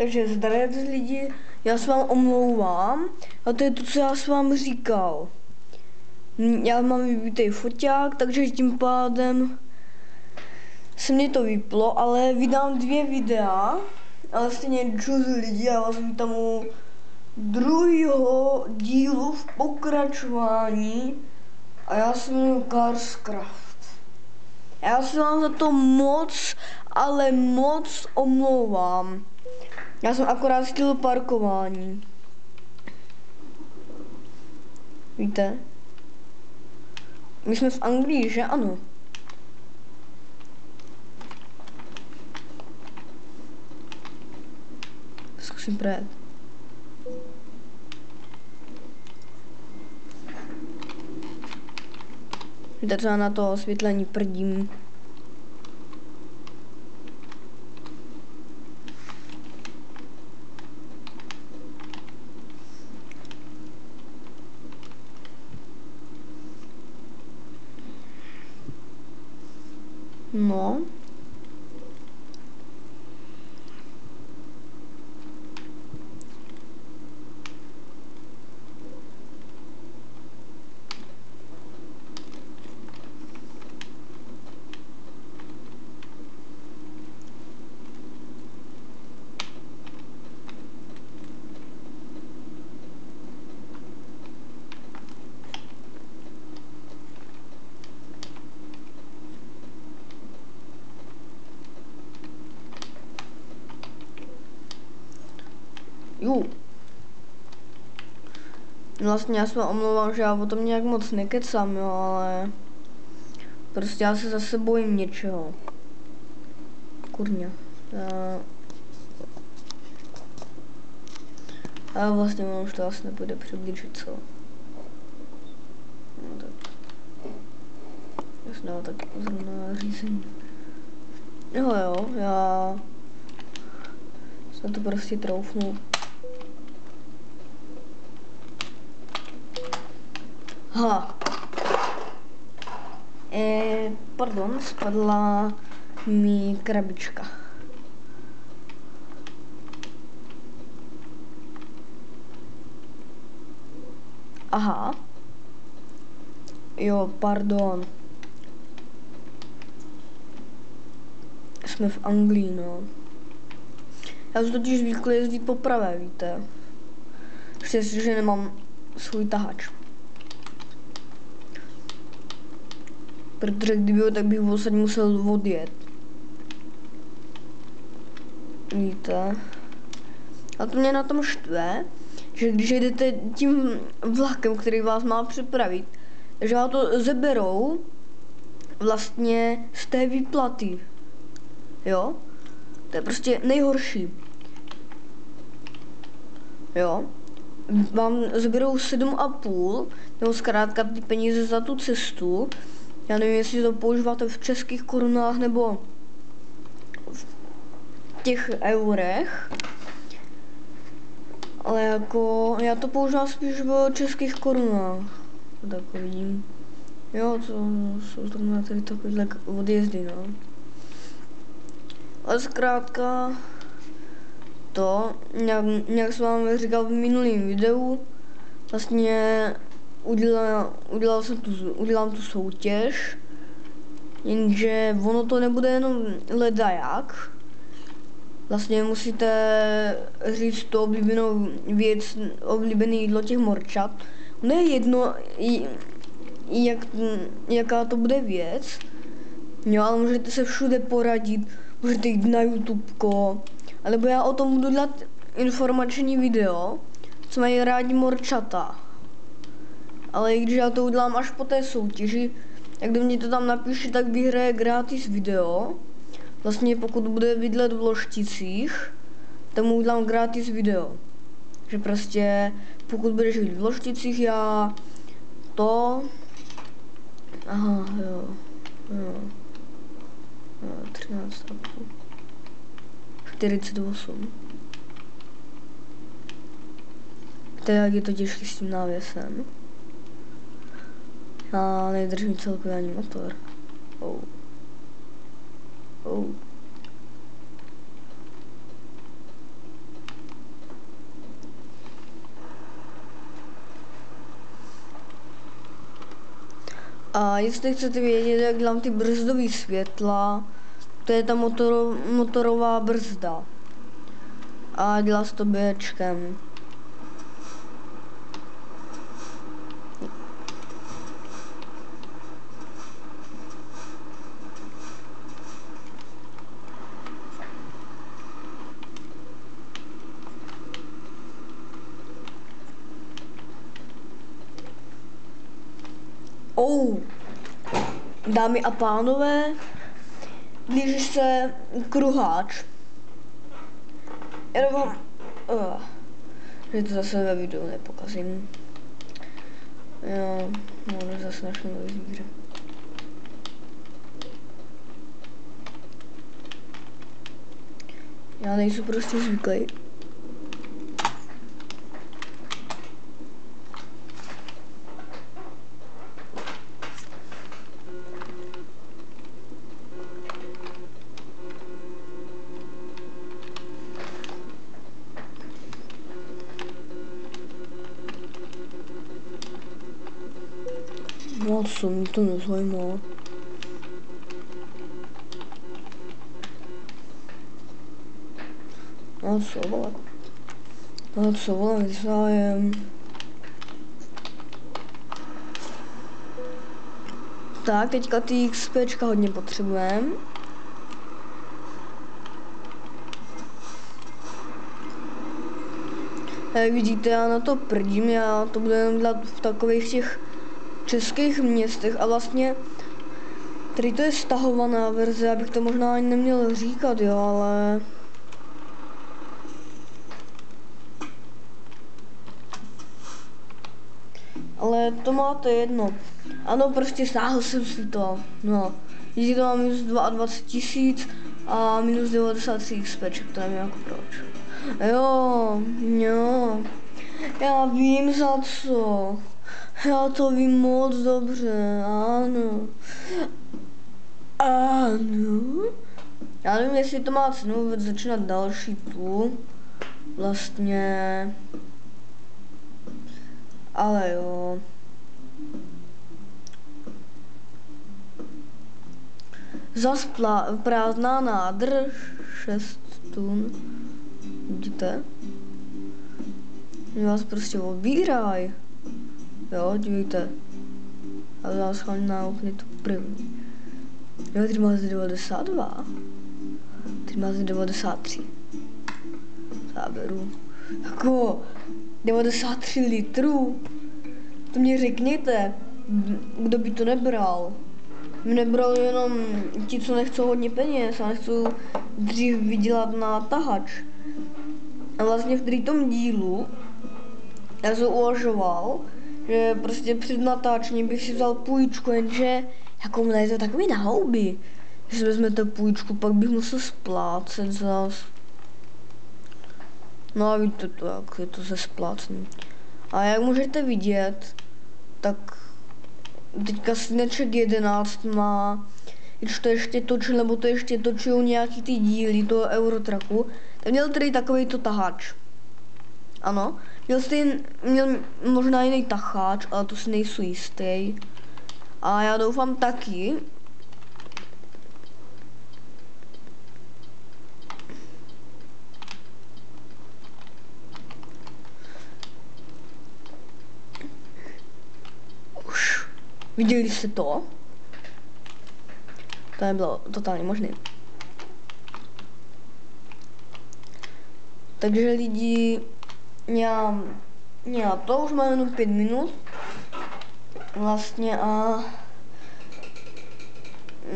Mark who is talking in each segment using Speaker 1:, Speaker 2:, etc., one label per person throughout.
Speaker 1: Takže zdravím lidi, já se vám omlouvám a to je to, co já jsem vám říkal. Já mám vybitý foťák, takže tím pádem se mě to vyplo, ale vydám 2 videa, ale stejně čus lidi, já vás vítám u druhého dílu v pokračování a já se jmenuji Carscraft. Já se vám za to moc, ale moc omlouvám. Já jsem akorát chtěl parkování. Víte? My jsme v Anglii, že ano? Zkusím projet. Víte, co já na to osvětlení prdím. No. Vlastně já se omlouvám, že já o tom nějak moc nekecám, jo, ale prostě já se zase bojím něčeho. Kurňa. A vlastně on už to asi nepůjde přiblížit, co? No tak. Já jsem dal tak zrovna řízení. Jo, já jsem to prostě troufnul. Ha. Pardon, spadla mi krabička. Aha. Jo, pardon. Jsme v Anglii, no. Já jsem totiž zvyklý jezdit po pravé, víte. Štěstí, že nemám svůj tahač. Protože kdyby ho, tak bych odsaď musel odjet. Víte. A to mě na tom štve, že když jdete tím vlakem, který vás má připravit, že vám to zeberou vlastně z té výplaty. Jo? To je prostě nejhorší. Jo? Vám zeberou 7,5, nebo zkrátka ty peníze za tu cestu. Já nevím, jestli to používáte v českých korunách nebo v těch eurech. Ale jako, já to používám spíš v českých korunách. Tak vidím. Jo, to jsou zrovna tady takovýhle odjezdy, no. Ale zkrátka to, jak jsem vám říkal v minulém videu, vlastně udělám tu soutěž, jenže ono to nebude jenom ledajak. Vlastně musíte říct tu oblíbenou věc, oblíbené jídlo těch morčat. No je jedno, jaká to bude věc, jo, ale můžete se všude poradit, můžete jít na YouTubeko, alebo já o tom budu dělat informační video, co mají rádi morčata. Ale i když já to udělám až po té soutěži, jak do mě to tam napíše, tak vyhraje gratis video. Vlastně pokud bude bydlet v Lošticích, tak mu udělám gratis video. Že prostě pokud budeš žít v Lošticích, já to... Aha, jo. 13,5. 48. Jak je to těžký s tím návěsem. A nedrží celkově ani motor. A jestli chcete vědět, jak dělám ty brzdové světla, to je ta motorová brzda. A dělá se to Bčkem. Dámy a pánové, blíží se kruháč. Já doufám, že to zase ve videu nepokazím. Jo, no, zase našel nový zvíře. Já nejsem prostě zvyklý. No co, mě to nezajímá. No co, vole, zájem. Tak, teďka ty XPčka hodně potřebujeme. Jak vidíte, já na to prdím, já to budu jenom dělat v takových těch českých městech a vlastně tady to je stahovaná verze, abych to možná ani neměl říkat, jo, ale to máte jedno. Ano, prostě stáhl jsem si to, no. Díky to mám minus 22 000 a minus 93 XPček, to nevím jako proč. Jo, já vím za co. Já to vím moc dobře, ano. Já nevím, jestli to má cenu vůbec začínat další tu. Vlastně. Ale jo. Zas prázdná nádrž 6 tun. Vidíte? Mě vás prostě obíraj. Jo, dívejte. A vás chám na úplně tu první. Jo, tady máte 92. Tady máte 93. Záberu. Jako 93 litrů. To mě řekněte, kdo by to nebral. Nebral jenom ti, co nechcou hodně peněz a nechcou dřív vydělat na tahač. A vlastně v tom dílu já jsem uvažoval, že prostě před natáčením bych si vzal půjčku, jenže jako mne je to takový na houby. Když si vezmete půjčku, pak bych musel splácet zas. No a víte to, jak je to se splácení. A jak můžete vidět, tak teďka Syneček 11 má, když to ještě točil, nebo to ještě točil nějaký ty díly toho Eurotraku, tak měl tady takový to taháč. Ano, měl možná jiný taháč, ale to si nejsou jistý. A já doufám taky. Viděli jste to? To nebylo totálně možné. Takže lidi, já to už mám jenom 5 minut. Vlastně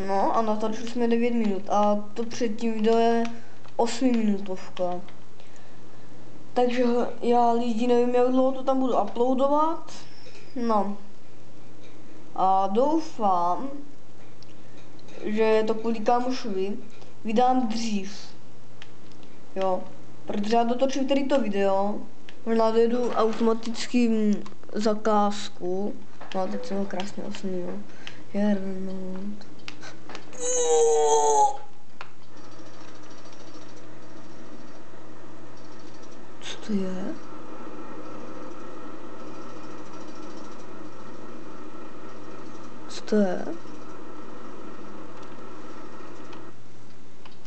Speaker 1: no a natočili jsme 9 minut a to předtím video je 8 minutovka. Takže já lidi nevím, jak dlouho to tam budu uploadovat. No. A doufám, že to kvůli kámošovi vydám dřív. Jo, protože já dotočím tady to video, možná dojedu automaticky zakázku. No a teď jsem ho krásně osnil. Jernout. Co to je? to je?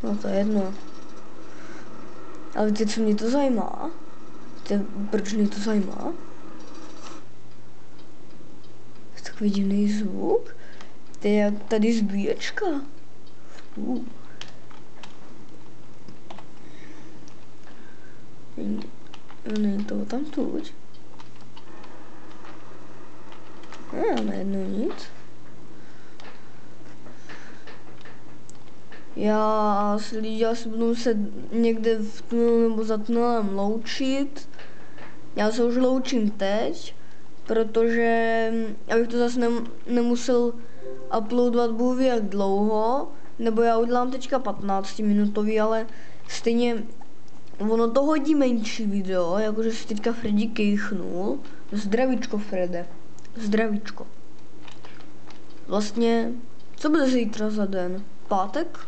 Speaker 1: No to je jedno. Ale víte, co mě to zajímá? Víte, proč mě to zajímá? Takový divný zvuk. To je jak tady zbíječka. Není to tam tuď. Najednou nic. Já si budu muset někde v tunelu nebo za tunelem loučit. Já se už loučím teď, protože abych to zase nemusel uploadovat bůh ví jak dlouho, nebo já udělám teďka 15-minutový, ale stejně ono to hodí menší video, jakože si teďka Freddy kejchnul. Zdravíčko, Frede. Zdravíčko. Vlastně, co bude zítra za den? Pátek?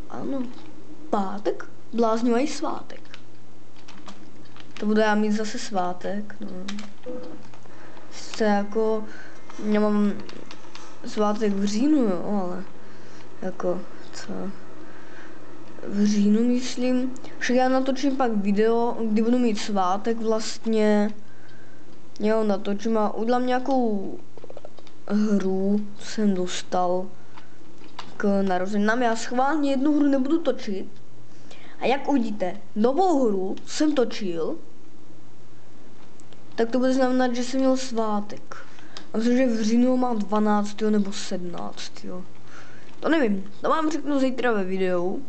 Speaker 1: Ano, pátek? Bláznivý svátek. To bude já mít zase svátek, no. Sice jako, já mám svátek v říjnu, jo, ale jako, co? V říjnu myslím, však já natočím pak video, kdy budu mít svátek vlastně. Jo, natočím a udělám nějakou hru, jsem dostal k narozeninám. Já schválně jednu hru nebudu točit. A jak uvidíte, novou hru jsem točil, tak to bude znamenat, že jsem měl svátek. A myslím, že v říjnu mám 12. nebo 17. To nevím, to vám řeknu zítra ve videu.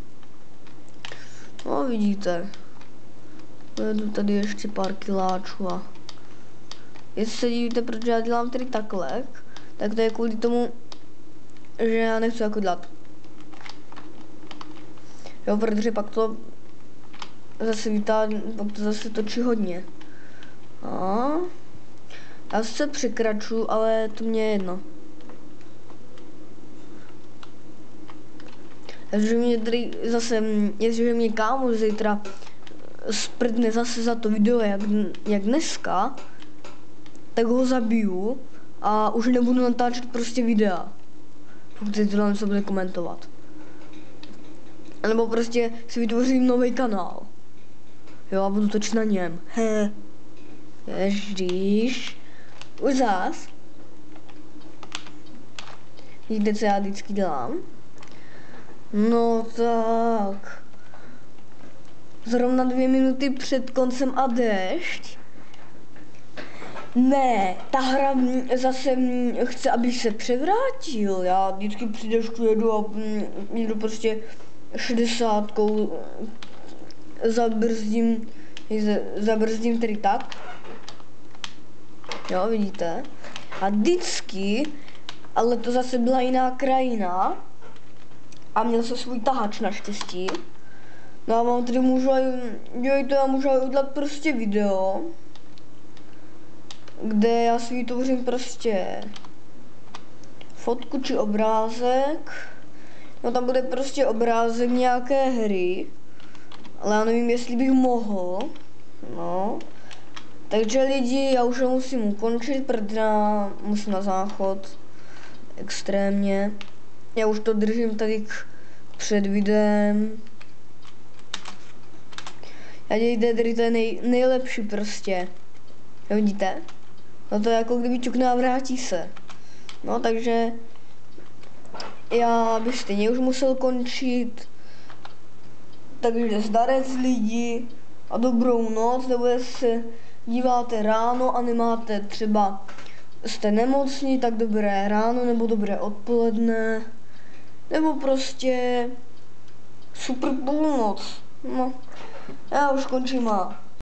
Speaker 1: No vidíte, jedu tady ještě pár kiláčů a jestli se divíte, proč já dělám tady takhle, tak to je kvůli tomu, že já nechci jako dělat. Jo, protože pak to zase pak to zase točí hodně. A já se překračuju, ale to mě je jedno. Jestliže mě kámoš zítra sprdne zase za to video jak dneska, tak ho zabiju a už nebudu natáčet prostě videa, pokud si tohle se bude komentovat. A nebo prostě si vytvořím nový kanál. Jo, a budu točit na něm. Ježíš. Už zás. Vidíte, co já vždycky dělám? No tak. Zrovna 2 minuty před koncem a déšť. Ne, ta hra zase chce, abych se převrátil. Já vždycky při deštu jedu a jedu prostě 60, zabrzdím tedy tak. Jo, vidíte? A vždycky, ale to zase byla jiná krajina a měl jsem svůj tahač naštěstí. No a mám tady můžu udělat prostě video, kde já si vytvořím prostě fotku či obrázek. No tam bude prostě obrázek nějaké hry, ale já nevím, jestli bych mohl. No. Takže lidi, já už ho musím ukončit, protože já musím na záchod extrémně. Já už to držím tady před videem. Já dějte, tady to je nejlepší prostě. Jo, vidíte? No to je jako kdyby ťukne a vrátí se. No takže já bych stejně už musel končit. Takže zdarec lidi a dobrou noc, nebo se díváte ráno a nemáte třeba, jste nemocní, tak dobré ráno nebo dobré odpoledne, nebo prostě super půlnoc. No, já už končím a